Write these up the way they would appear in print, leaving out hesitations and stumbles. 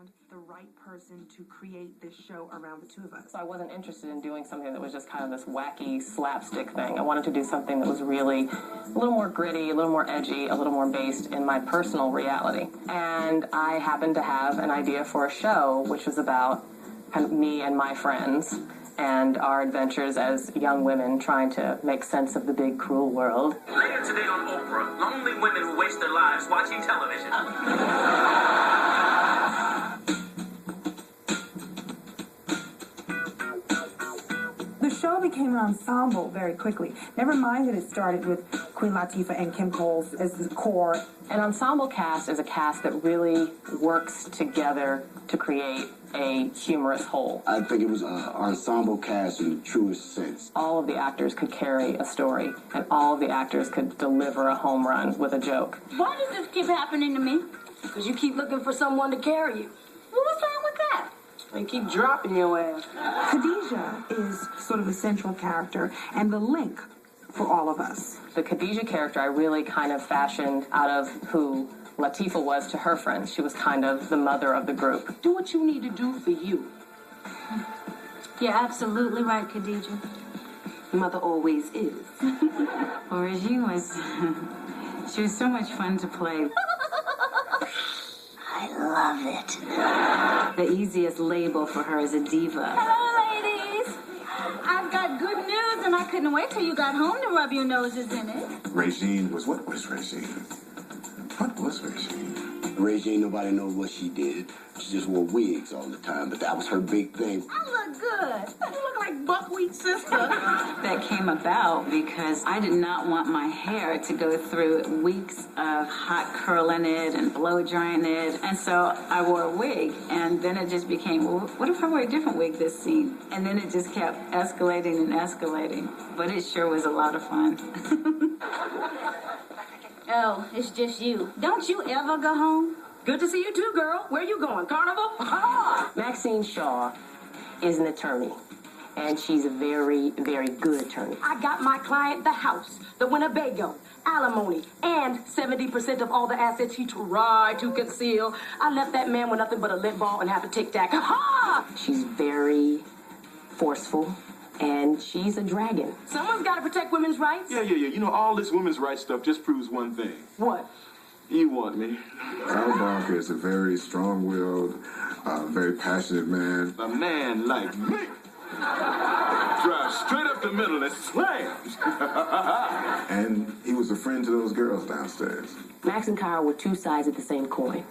found the right person to create this show around the two of us. So I wasn't interested in doing something that was just kind of this wacky slapstick thing. I wanted to do something that was really a little more gritty, a little more edgy, a little more based in my personal reality. And I happened to have an idea for a show which was about kind of me and my friends and our adventures as young women trying to make sense of the big, cruel world. Later today on Oprah, lonely women who waste their lives watching television. The show became an ensemble very quickly. Never mind that it started with Queen Latifah and Kim Coles as the core. An ensemble cast is a cast that really works together to create a humorous whole. I think it was an ensemble cast in the truest sense. All of the actors could carry a story, and all of the actors could deliver a home run with a joke. Why does this keep happening to me? Because you keep looking for someone to carry you. Well, what's wrong with that? They keep dropping your ass. Khadijah is sort of the central character and the link for all of us. The Khadijah character I really kind of fashioned out of who Latifah was to her friends. She was kind of the mother of the group. Do what you need to do for you. You're absolutely right, Khadijah. Mother always is. She was so much fun to play. I love it. The easiest label for her is a diva. Hello, ladies. I've got good news, and I couldn't wait till you got home to rub your noses in it. Regine was, what was Regine? What was Regine? Regine, nobody knows what she did. She just wore wigs all the time, but that was her big thing. I look good. You look like Buckwheat sister. That came about because I did not want my hair to go through weeks of hot curling it and blow drying it. And so I wore a wig, and then it just became, well, what if I wear a different wig this scene? And then it just kept escalating and escalating. But it sure was a lot of fun. Oh, it's just you. Don't you ever go home? Good to see you too, girl. Where you going? Carnival? Maxine Shaw is an attorney, and she's a very, very good attorney. I got my client the house, the Winnebago, alimony, and 70% of all the assets he tried to conceal. I left that man with nothing but a lint ball and half a tic-tac. Ha! She's very forceful, and she's a dragon. Someone's got to protect women's rights. Yeah. You know, all this women's rights stuff just proves one thing. What? You want me. Al Barker is a very strong-willed, very passionate man. A man like me drives straight up the middle and slams. And he was a friend to those girls downstairs. Max and Kyle were two sides of the same coin,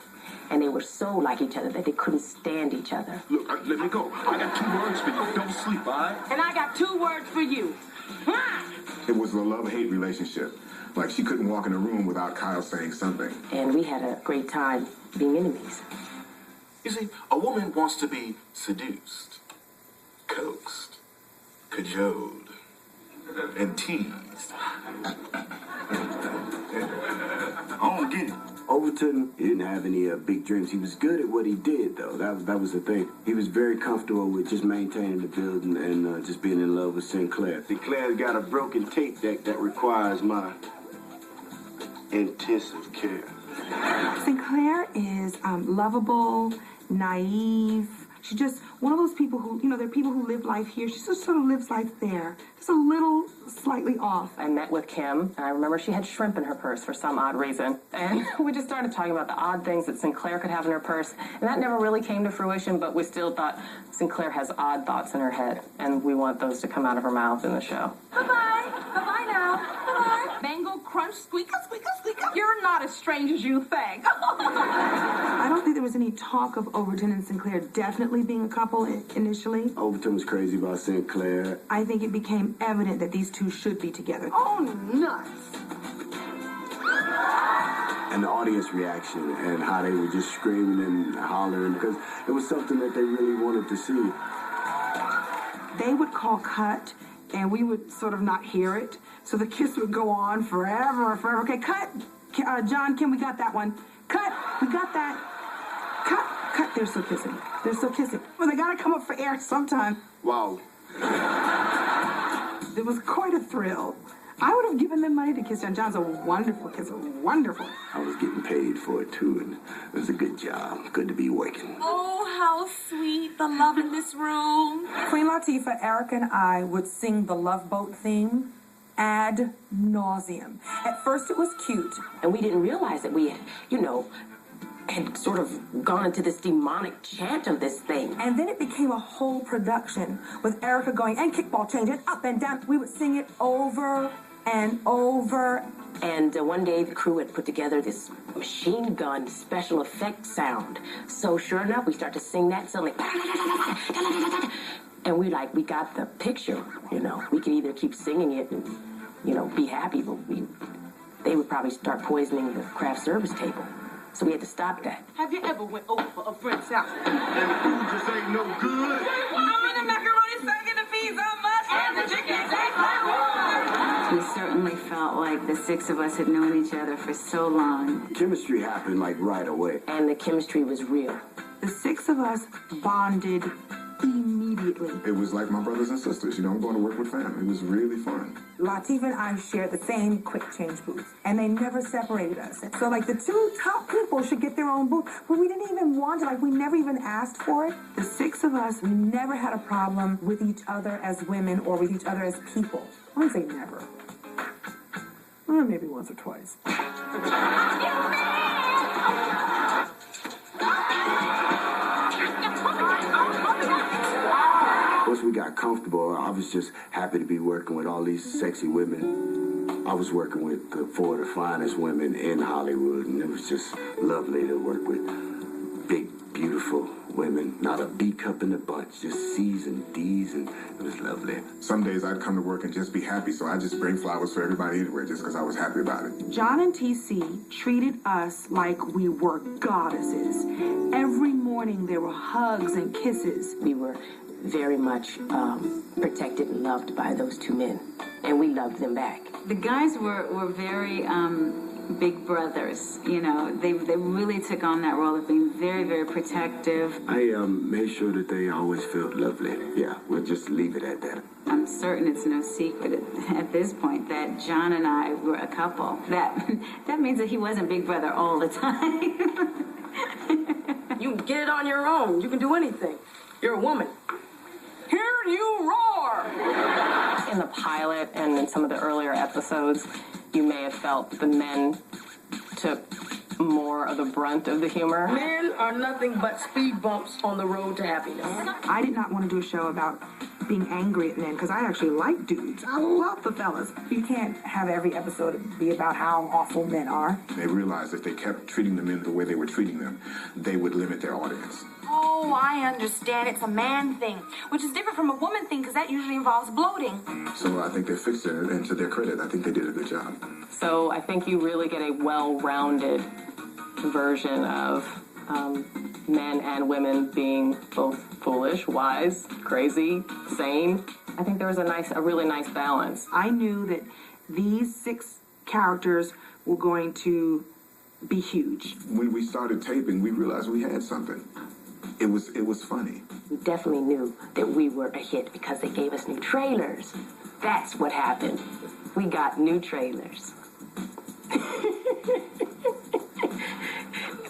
and they were so like each other that they couldn't stand each other. Look, let me go. I got 2 words for you. Don't sleep, all right? And I got 2 words for you. It was a love-hate relationship. Like, she couldn't walk in a room without Kyle saying something. And we had a great time being enemies. You see, a woman wants to be seduced, coaxed, cajoled, and teased. I don't get it. Overton, he didn't have any big dreams. He was good at what he did, though. That was the thing. He was very comfortable with just maintaining the building and just being in love with Sinclair. Sinclair's got a broken tape deck that requires my intensive care. Sinclair is lovable, naive. She's just one of those people who, there are people who live life here. She just sort of lives life there. Just a little slightly off. I met with Kim, and I remember she had shrimp in her purse for some odd reason. And we just started talking about the odd things that Sinclair could have in her purse. And that never really came to fruition, but we still thought Sinclair has odd thoughts in her head, and we want those to come out of her mouth in the show. Bye-bye. Bye-bye now. Bye-bye. Bangle, crunch, squeaker, squeaker, squeaker. You're not as strange as you think. I don't think there was any talk of Overton and Sinclair definitely being a couple initially. Overton was crazy about Sinclair. I think it became evident that these two should be together. Oh, nuts. And the audience reaction and how they were just screaming and hollering because it was something that they really wanted to see. They would call cut, and we would sort of not hear it. So the kiss would go on forever. Okay, cut. John, Kim, we got that one. Cut. We got that. Cut. They're still kissing. Well, they got to come up for air sometime. Wow. It was quite a thrill. I would have given them money to kiss John. John's a wonderful kisser, wonderful. I was getting paid for it too, and it was a good job. Good to be working. Oh, how sweet, the love in this room. Queen Latifah, Erica, and I would sing the Love Boat theme ad nauseum. At first it was cute. And we didn't realize that we had, had sort of gone into this demonic chant of this thing. And then it became a whole production with Erica going, and kickball changing up and down. We would sing it over and over. And one day the crew had put together this machine gun special effect sound. So sure enough, we start to sing that suddenly. And we got the picture, We could either keep singing it and, be happy, but they would probably start poisoning the craft service table. So we had to stop that. Have you ever went over for a friend's house? And the food just ain't no good. I'm in the macaroni second, the peas on much, and the chicken tastes like water. We certainly felt like the six of us had known each other for so long. Chemistry happened right away. And the chemistry was real. The six of us bonded immediately. It was like my brothers and sisters. I'm going to work with family. It was really fun. Latifah and I shared the same quick change booth, and they never separated us. So, the two top people should get their own booth, but we didn't even want it. We never even asked for it. The six of us, we never had a problem with each other as women or with each other as people. I wouldn't say never. Well, maybe once or twice. Once we got comfortable, I was just happy to be working with all these sexy women. I was working with four of the finest women in Hollywood, and it was just lovely to work with big, beautiful women. Not a B cup in the bunch, just C's and D's, and it was lovely. Some days I'd come to work and just be happy, so I'd just bring flowers for everybody anywhere just because I was happy about it. John and TC treated us like we were goddesses. Every morning there were hugs and kisses. We were very much protected and loved by those two men, and we loved them back. The guys were very big brothers, They really took on that role of being very, very protective. I made sure that they always felt lovely. Yeah, we'll just leave it at that. I'm certain it's no secret at this point that John and I were a couple. That means that he wasn't Big Brother all the time. You can get it on your own. You can do anything. You're a woman. Hear you roar! In the pilot and in some of the earlier episodes, you may have felt the men took more of the brunt of the humor. Men are nothing but speed bumps on the road to happiness. I did not want to do a show about being angry at men, because I actually like dudes. I love the fellas. You can't have every episode be about how awful men are. They realized if they kept treating the men the way they were treating them, they would limit their audience. Oh, I understand. It's a man thing, which is different from a woman thing, because that usually involves bloating. So I think they fixed it, and to their credit, I think they did a good job. So I think you really get a well-rounded version of men and women being both foolish, wise, crazy, sane. I think there was a really nice balance. I knew that these six characters were going to be huge. When we started taping, we realized we had something. It was funny. We definitely knew that we were a hit because they gave us new trailers. That's what happened. We got new trailers.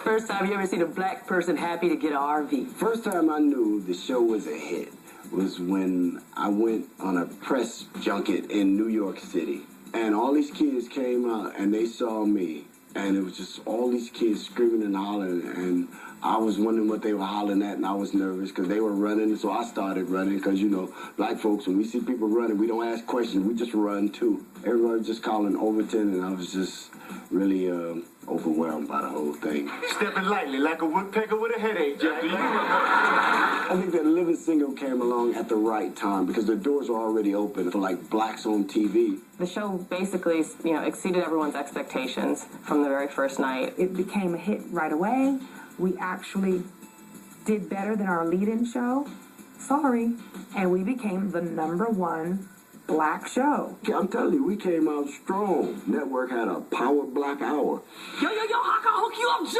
First time you ever seen a black person happy to get an RV. First time I knew the show was a hit was when I went on a press junket in New York City. And all these kids came out and they saw me. And it was just all these kids screaming and hollering. And I was wondering what they were hollering at, and I was nervous because they were running. So I started running because, black folks, when we see people running, we don't ask questions. We just run, too. Everybody was just calling Overton, and I was just really overwhelmed by the whole thing. Stepping lightly like a woodpecker with a headache, Jackie. I think that Living Single came along at the right time because the doors were already open for, blacks on TV. The show basically, exceeded everyone's expectations from the very first night. It became a hit right away. We actually did better than our lead-in show. Sorry. And we became the #1 black show. I'm telling you, we came out strong. Network had a power black hour. Yo, I can hook you up, G.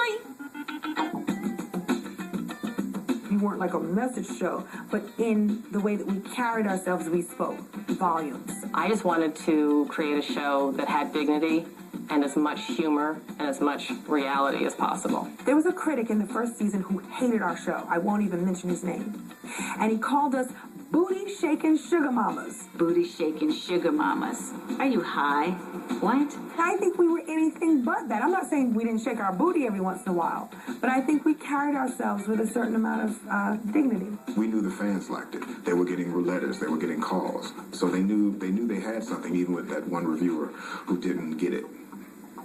We weren't like a message show, but in the way that we carried ourselves, we spoke volumes. I just wanted to create a show that had dignity and as much humor and as much reality as possible. There was a critic in the first season who hated our show. I won't even mention his name. And he called us booty-shaking sugar mamas. Booty-shaking sugar mamas. Are you high? What? I think we were anything but that. I'm not saying we didn't shake our booty every once in a while, but I think we carried ourselves with a certain amount of dignity. We knew the fans liked it. They were getting letters. They were getting calls. So they knew they had something, even with that one reviewer who didn't get it.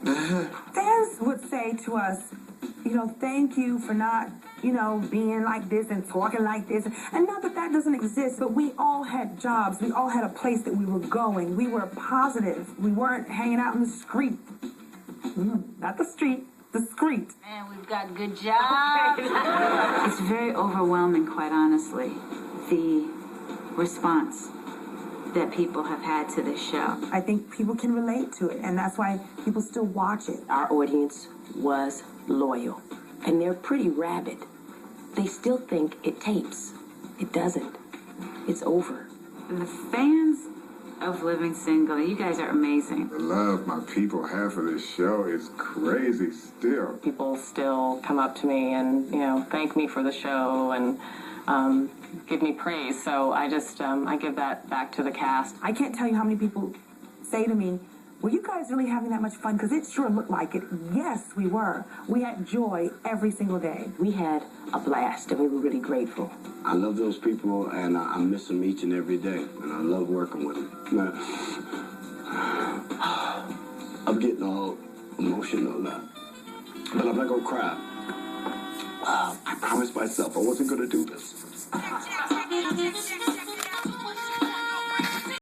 Fans would say to us, thank you for not, being like this and talking like this. And not that that doesn't exist, but we all had jobs. We all had a place that we were going. We were positive. We weren't hanging out in the street. Not the street, the street. Man, we've got good jobs. It's very overwhelming, quite honestly, the response that people have had to this show. I think people can relate to it, and that's why people still watch it. Our audience was loyal, and they're pretty rabid. They still think it tapes. It doesn't. It's over. The fans of Living Single, you guys are amazing. The love my people have for this show is crazy still. People still come up to me and, thank me for the show and give me praise. So I just, I give that back to the cast. I can't tell you how many people say to me, were you guys really having that much fun? Because it sure looked like it. Yes, we were. We had joy every single day. We had a blast, and we were really grateful. I love those people, and I miss them each and every day, and I love working with them. Now, I'm getting all emotional now, but I'm not going to cry. I promised myself I wasn't going to do this.